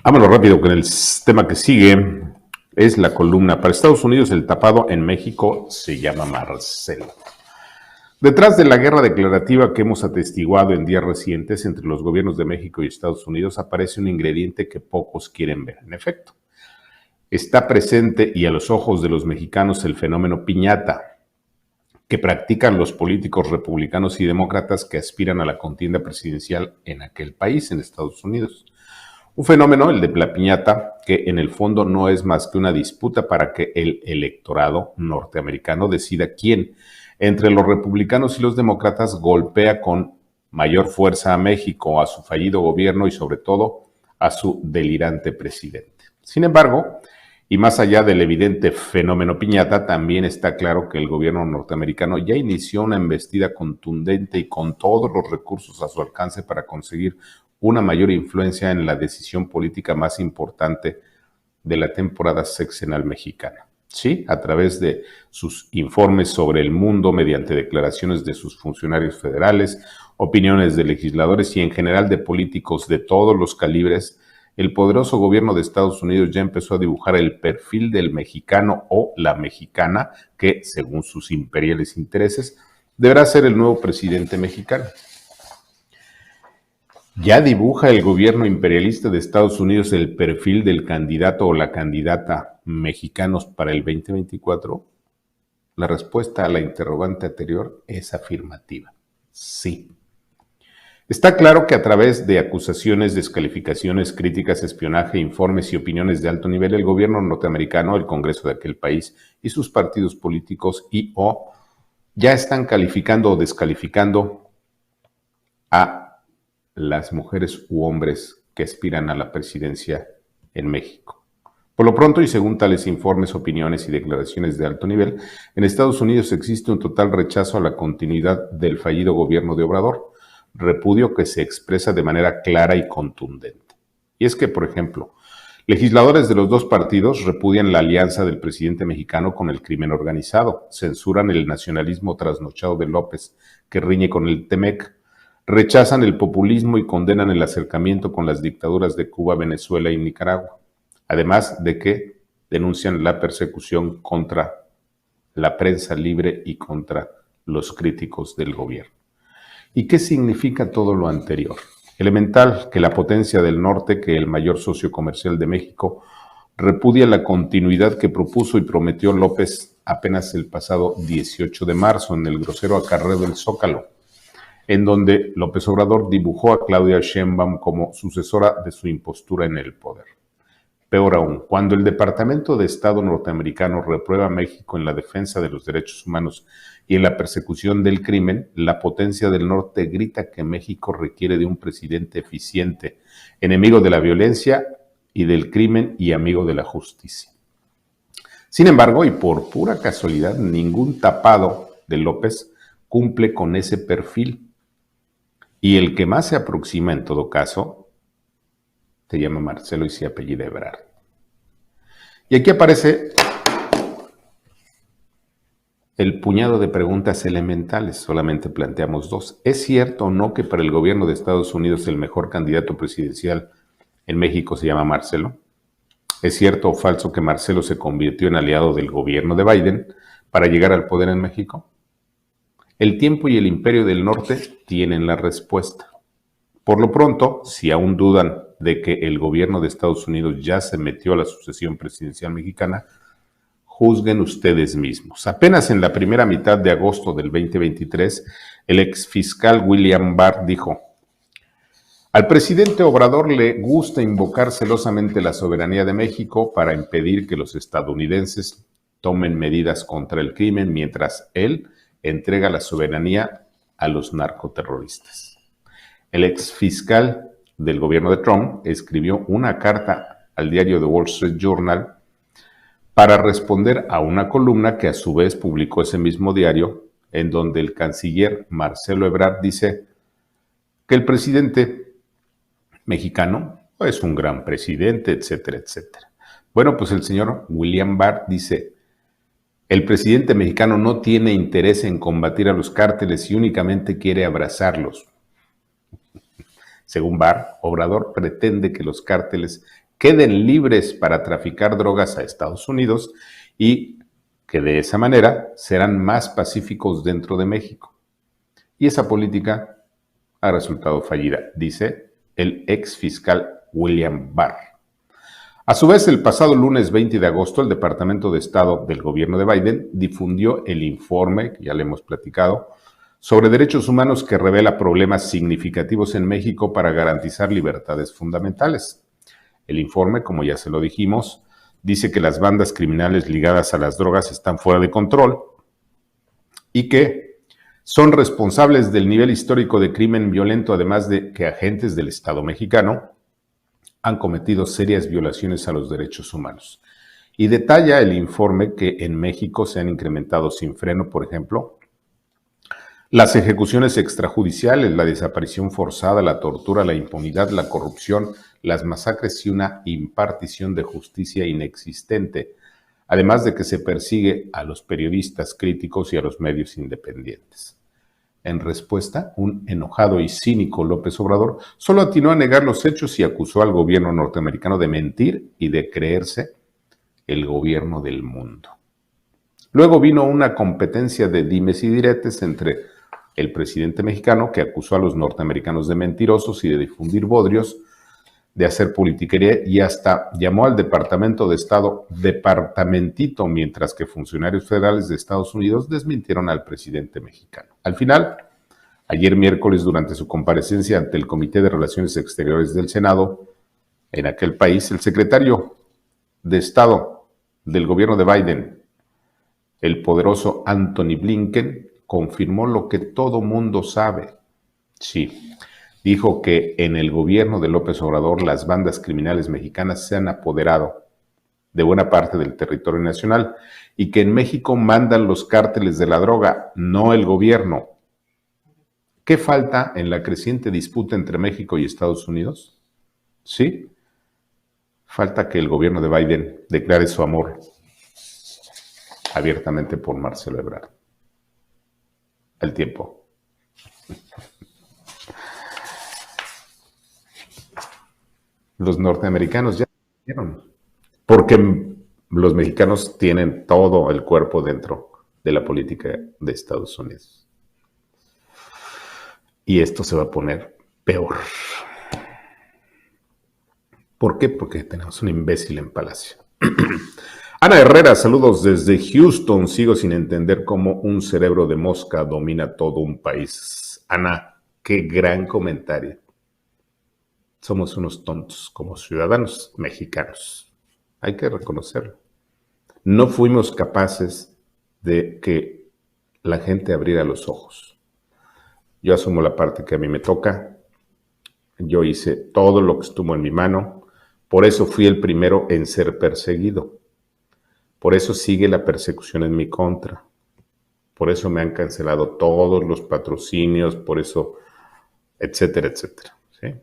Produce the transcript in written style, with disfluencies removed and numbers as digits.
Vámonos rápido con el tema que sigue. Es la columna. Para Estados Unidos, el tapado en México se llama Marcelo. Detrás de la guerra declarativa que hemos atestiguado en días recientes entre los gobiernos de México y Estados Unidos aparece un ingrediente que pocos quieren ver. En efecto, está presente y a los ojos de los mexicanos el fenómeno piñata que practican los políticos republicanos y demócratas que aspiran a la contienda presidencial en aquel país, en Estados Unidos. Un fenómeno, el de la piñata, que en el fondo no es más que una disputa para que el electorado norteamericano decida quién, entre los republicanos y los demócratas, golpea con mayor fuerza a México, a su fallido gobierno y sobre todo a su delirante presidente. Sin embargo, y más allá del evidente fenómeno piñata, también está claro que el gobierno norteamericano ya inició una embestida contundente y con todos los recursos a su alcance para conseguir una mayor influencia en la decisión política más importante de la temporada sexenal mexicana. Sí, a través de sus informes sobre el mundo, mediante declaraciones de sus funcionarios federales, opiniones de legisladores y en general de políticos de todos los calibres, el poderoso gobierno de Estados Unidos ya empezó a dibujar el perfil del mexicano o la mexicana que, según sus imperiales intereses, deberá ser el nuevo presidente mexicano. ¿Ya dibuja el gobierno imperialista de Estados Unidos el perfil del candidato o la candidata mexicanos para el 2024? La respuesta a la interrogante anterior es afirmativa. Sí. Está claro que a través de acusaciones, descalificaciones, críticas, espionaje, informes y opiniones de alto nivel, el gobierno norteamericano, el Congreso de aquel país y sus partidos políticos y o ya están calificando o descalificando a las mujeres u hombres que aspiran a la presidencia en México. Por lo pronto, y según tales informes, opiniones y declaraciones de alto nivel, en Estados Unidos existe un total rechazo a la continuidad del fallido gobierno de Obrador, repudio que se expresa de manera clara y contundente. Y es que, por ejemplo, legisladores de los dos partidos repudian la alianza del presidente mexicano con el crimen organizado, censuran el nacionalismo trasnochado de López, que riñe con el Temec, rechazan el populismo y condenan el acercamiento con las dictaduras de Cuba, Venezuela y Nicaragua, además de que denuncian la persecución contra la prensa libre y contra los críticos del gobierno. ¿Y qué significa todo lo anterior? Elemental que la potencia del norte, que el mayor socio comercial de México, repudia la continuidad que propuso y prometió López apenas el pasado 18 de marzo en el grosero acarreo del Zócalo, en donde López Obrador dibujó a Claudia Sheinbaum como sucesora de su impostura en el poder. Peor aún, cuando el Departamento de Estado norteamericano reprueba a México en la defensa de los derechos humanos y en la persecución del crimen, la potencia del norte grita que México requiere de un presidente eficiente, enemigo de la violencia y del crimen y amigo de la justicia. Sin embargo, y por pura casualidad, ningún tapado de López cumple con ese perfil. Y el que más se aproxima en todo caso, se llama Marcelo y se apellida Ebrard. Y aquí aparece el puñado de preguntas elementales, solamente planteamos dos. ¿Es cierto o no que para el gobierno de Estados Unidos el mejor candidato presidencial en México se llama Marcelo? ¿Es cierto o falso que Marcelo se convirtió en aliado del gobierno de Biden para llegar al poder en México? El tiempo y el imperio del norte tienen la respuesta. Por lo pronto, si aún dudan de que el gobierno de Estados Unidos ya se metió a la sucesión presidencial mexicana, juzguen ustedes mismos. Apenas en la primera mitad de agosto del 2023, el exfiscal William Barr dijo: al presidente Obrador le gusta invocar celosamente la soberanía de México para impedir que los estadounidenses tomen medidas contra el crimen mientras él entrega la soberanía a los narcoterroristas. El exfiscal del gobierno de Trump escribió una carta al diario The Wall Street Journal para responder a una columna que a su vez publicó ese mismo diario, en donde el canciller Marcelo Ebrard dice que el presidente mexicano es un gran presidente, etcétera, etcétera. Bueno, pues el señor William Barr dice: el presidente mexicano no tiene interés en combatir a los cárteles y únicamente quiere abrazarlos. Según Barr, Obrador pretende que los cárteles queden libres para traficar drogas a Estados Unidos y que de esa manera serán más pacíficos dentro de México. Y esa política ha resultado fallida, dice el ex fiscal William Barr. A su vez, el pasado lunes 20 de agosto, el Departamento de Estado del gobierno de Biden difundió el informe, que ya le hemos platicado, sobre derechos humanos que revela problemas significativos en México para garantizar libertades fundamentales. El informe, como ya se lo dijimos, dice que las bandas criminales ligadas a las drogas están fuera de control y que son responsables del nivel histórico de crimen violento, además de que agentes del Estado mexicano han cometido serias violaciones a los derechos humanos. Y detalla el informe que en México se han incrementado sin freno, por ejemplo, las ejecuciones extrajudiciales, la desaparición forzada, la tortura, la impunidad, la corrupción, las masacres y una impartición de justicia inexistente, además de que se persigue a los periodistas críticos y a los medios independientes. En respuesta, un enojado y cínico López Obrador solo atinó a negar los hechos y acusó al gobierno norteamericano de mentir y de creerse el gobierno del mundo. Luego vino una competencia de dimes y diretes entre el presidente mexicano, que acusó a los norteamericanos de mentirosos y de difundir bodrios, de hacer politiquería, y hasta llamó al Departamento de Estado departamentito, mientras que funcionarios federales de Estados Unidos desmintieron al presidente mexicano. Al final, ayer miércoles, durante su comparecencia ante el Comité de Relaciones Exteriores del Senado, en aquel país, el secretario de Estado del gobierno de Biden, el poderoso Antony Blinken, confirmó lo que todo mundo sabe. Sí, dijo que en el gobierno de López Obrador las bandas criminales mexicanas se han apoderado de buena parte del territorio nacional y que en México mandan los cárteles de la droga, no el gobierno. ¿Qué falta en la creciente disputa entre México y Estados Unidos? Sí, falta que el gobierno de Biden declare su amor abiertamente por Marcelo Ebrard. El tiempo. Los norteamericanos ya dijeron, porque los mexicanos tienen todo el cuerpo dentro de la política de Estados Unidos. Y esto se va a poner peor. ¿Por qué? Porque tenemos un imbécil en Palacio. Ana Herrera, saludos desde Houston. Sigo sin entender cómo un cerebro de mosca domina todo un país. Ana, qué gran comentario. Somos unos tontos como ciudadanos mexicanos. Hay que reconocerlo. No fuimos capaces de que la gente abriera los ojos. Yo asumo la parte que a mí me toca. Yo hice todo lo que estuvo en mi mano. Por eso fui el primero en ser perseguido. Por eso sigue la persecución en mi contra. Por eso me han cancelado todos los patrocinios, por eso, etcétera, etcétera. ¿Sí?